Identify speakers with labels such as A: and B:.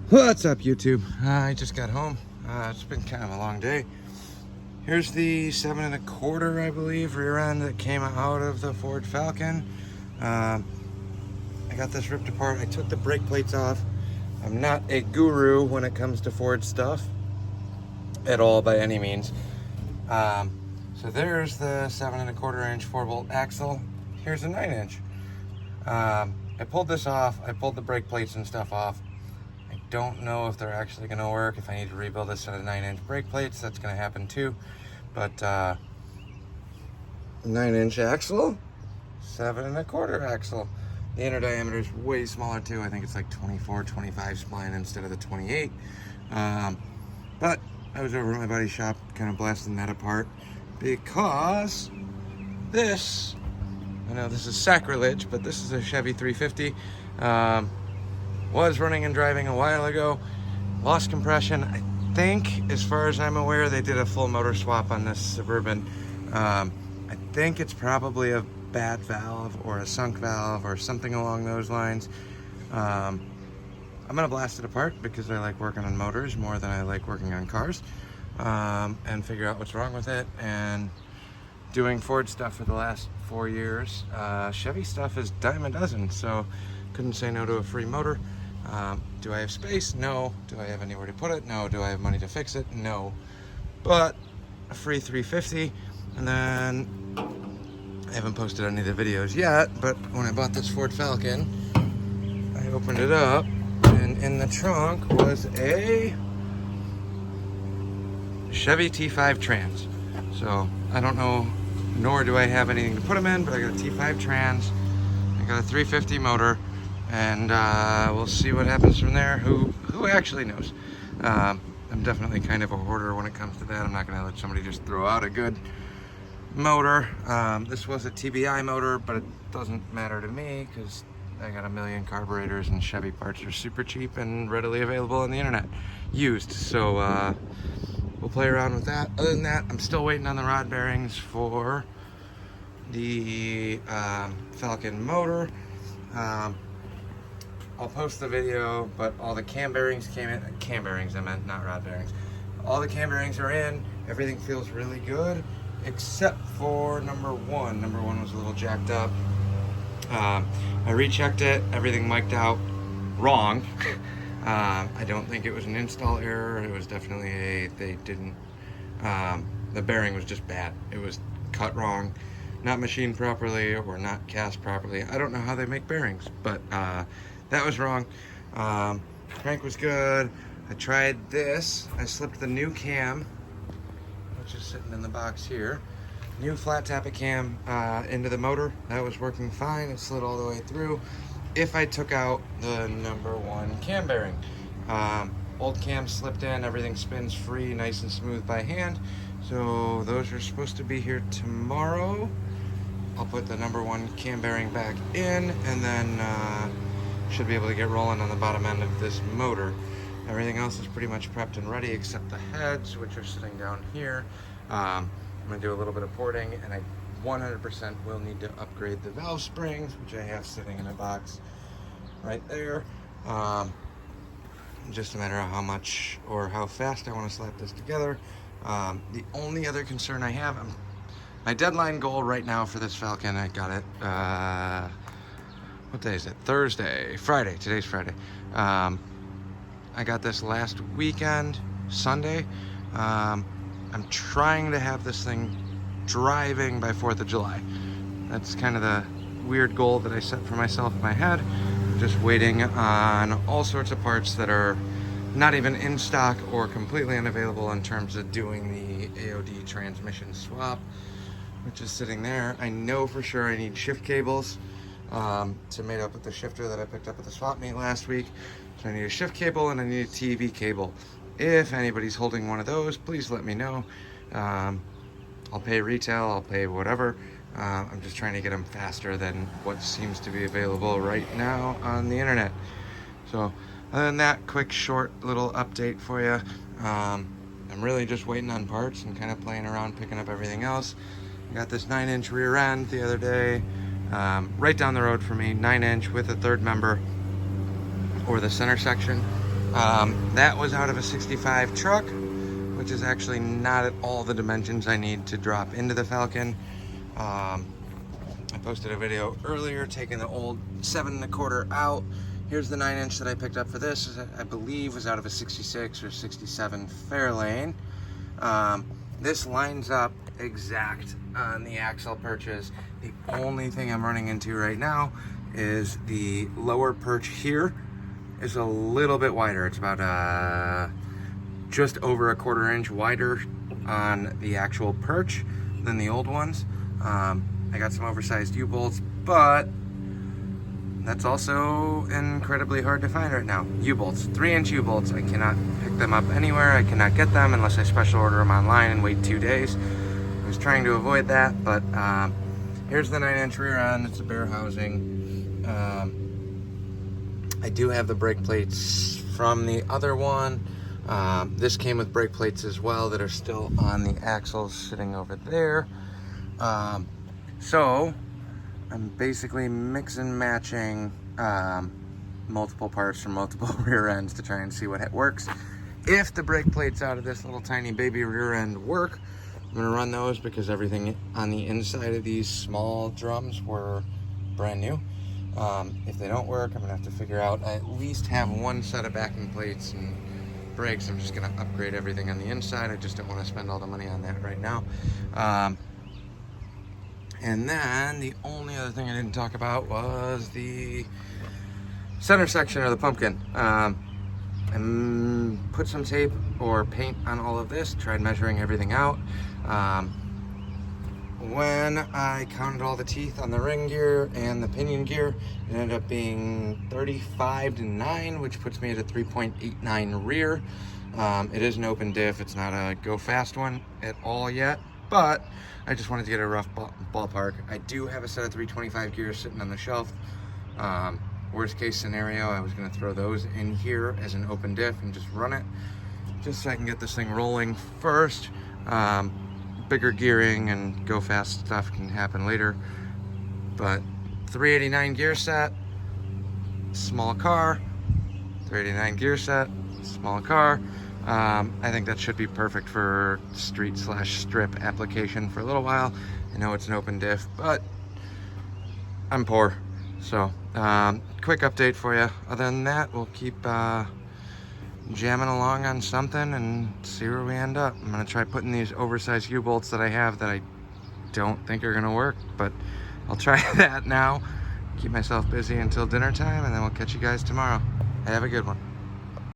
A: What's up, YouTube? I just got home. It's been kind of a long day. Here's the 7 1/4, I believe, rear end that came out of the Ford Falcon. I got this ripped apart. I took the brake plates off. I'm not a guru when it comes to Ford stuff at all, by any means. So there's the 7 1/4 inch 4-bolt axle. Here's a 9-inch. I pulled this off. I pulled the brake plates and stuff off. Don't know if they're actually going to work. If I need to rebuild this set of 9-inch brake plates, that's going to happen too. But 9-inch axle, 7 1/4 axle. The inner diameter is way smaller too. I think it's like 24, 25 spline instead of the 28. But I was over at my buddy's shop kind of blasting that apart because this, I know this is sacrilege, but this is a Chevy 350. Was running and driving a while ago, lost compression. I think, as far as I'm aware, they did a full motor swap on this Suburban. I think it's probably a bad valve or a sunk valve or something along those lines. I'm gonna blast it apart because I like working on motors more than I like working on cars, and figure out what's wrong with it. And doing Ford stuff for the last 4 years, Chevy stuff is dime a dozen, so couldn't say no to a free motor. Do I have space? No. Do I have anywhere to put it? No. Do I have money to fix it? No. But a free 350, and then I haven't posted any of the videos yet, but when I bought this Ford Falcon, I opened it up, and in the trunk was a Chevy T5 Trans. So I don't know, nor do I have anything to put them in, but I got a T5 Trans, I got a 350 motor, and we'll see what happens from there. Who actually knows? I'm definitely kind of a hoarder when it comes to that. I'm not going to let somebody just throw out a good motor. This was a TBI motor, but it doesn't matter to me because I got a million carburetors, and Chevy parts are super cheap and readily available on the internet, used. So we'll play around with that. Other than that, I'm still waiting on the rod bearings for the Falcon motor. I'll post the video, but all the cam bearings came in. Cam bearings, I meant, not rod bearings. All the cam bearings are in. Everything feels really good, except for number one. Number one was a little jacked up. I rechecked it. Everything mic'd out wrong. I don't think it was an install error. It was definitely they didn't, the bearing was just bad. It was cut wrong, not machined properly, or not cast properly. I don't know how they make bearings, but that was wrong. Crank was good. I tried this. I slipped the new cam, which is sitting in the box here. New flat tappet cam into the motor. That was working fine. It slid all the way through. If I took out the number one cam bearing. Old cam slipped in. Everything spins free, nice and smooth by hand. So those are supposed to be here tomorrow. I'll put the number one cam bearing back in, and then should be able to get rolling on the bottom end of this motor. Everything else is pretty much prepped and ready except the heads, which are sitting down here. I'm going to do a little bit of porting, and I 100% will need to upgrade the valve springs, which I have sitting in a box right there. Just a matter of how much or how fast I want to slap this together. The only other concern I have, my deadline goal right now for this Falcon, I got it, what day is it? Friday. Today's Friday. I got this last weekend, Sunday. I'm trying to have this thing driving by 4th of July. That's kind of the weird goal that I set for myself in my head. I'm just waiting on all sorts of parts that are not even in stock or completely unavailable in terms of doing the AOD transmission swap, which is sitting there. I know for sure I need shift cables to mate up with the shifter that I picked up at the swap meet last week. So I need a shift cable and I need a TV cable. If anybody's holding one of those, please let me know. I'll pay retail, I'll pay whatever. I'm just trying to get them faster than what seems to be available right now on the internet. So other than that, quick short little update for you. I'm really just waiting on parts and kind of playing around picking up everything else. I got this 9-inch rear end the other day, right down the road for me, 9-inch with a third member, or the center section. That was out of a 65 truck, which is actually not at all the dimensions I need to drop into the Falcon. I posted a video earlier taking the old 7 1/4 out. Here's the 9-inch that I picked up for this. I believe was out of a 66 or 67 Fairlane. This lines up exact on the axle perches. The only thing I'm running into right now is the lower perch here is a little bit wider. It's about just over a 1/4 inch wider on the actual perch than the old ones. I got some oversized U-bolts, but that's also incredibly hard to find right now. U-bolts, 3-inch U-bolts. I cannot pick them up anywhere. I cannot get them unless I special order them online and wait 2 days. I was trying to avoid that, but here's the 9-inch rear end. It's a bare housing. I do have the brake plates from the other one. This came with brake plates as well that are still on the axles sitting over there. So I'm basically mix and matching multiple parts from multiple rear ends to try and see what works. If the brake plates out of this little tiny baby rear end work, I'm gonna run those because everything on the inside of these small drums were brand new. If they don't work, I'm gonna have to figure out, I at least have one set of backing plates and brakes. I'm just gonna upgrade everything on the inside. I just don't wanna spend all the money on that right now. And then the only other thing I didn't talk about was the center section of the pumpkin. And put some tape or paint on all of this, tried measuring everything out. When I counted all the teeth on the ring gear and the pinion gear, it ended up being 35-9, which puts me at a 3.89 rear. It is an open diff. It's not a go fast one at all yet, but I just wanted to get a rough ballpark. I do have a set of 325 gears sitting on the shelf. Worst case scenario, I was gonna throw those in here as an open diff and just run it, just so I can get this thing rolling first. Bigger gearing and go fast stuff can happen later. But 389 gear set, small car, 389 gear set, small car. I think that should be perfect for street/strip application for a little while. I know it's an open diff, but I'm poor. So, quick update for you. Other than that, we'll keep jamming along on something and see where we end up. I'm gonna try putting these oversized U-bolts that I have that I don't think are gonna work, but I'll try that now. Keep myself busy until dinner time, and then we'll catch you guys tomorrow. Have a good one.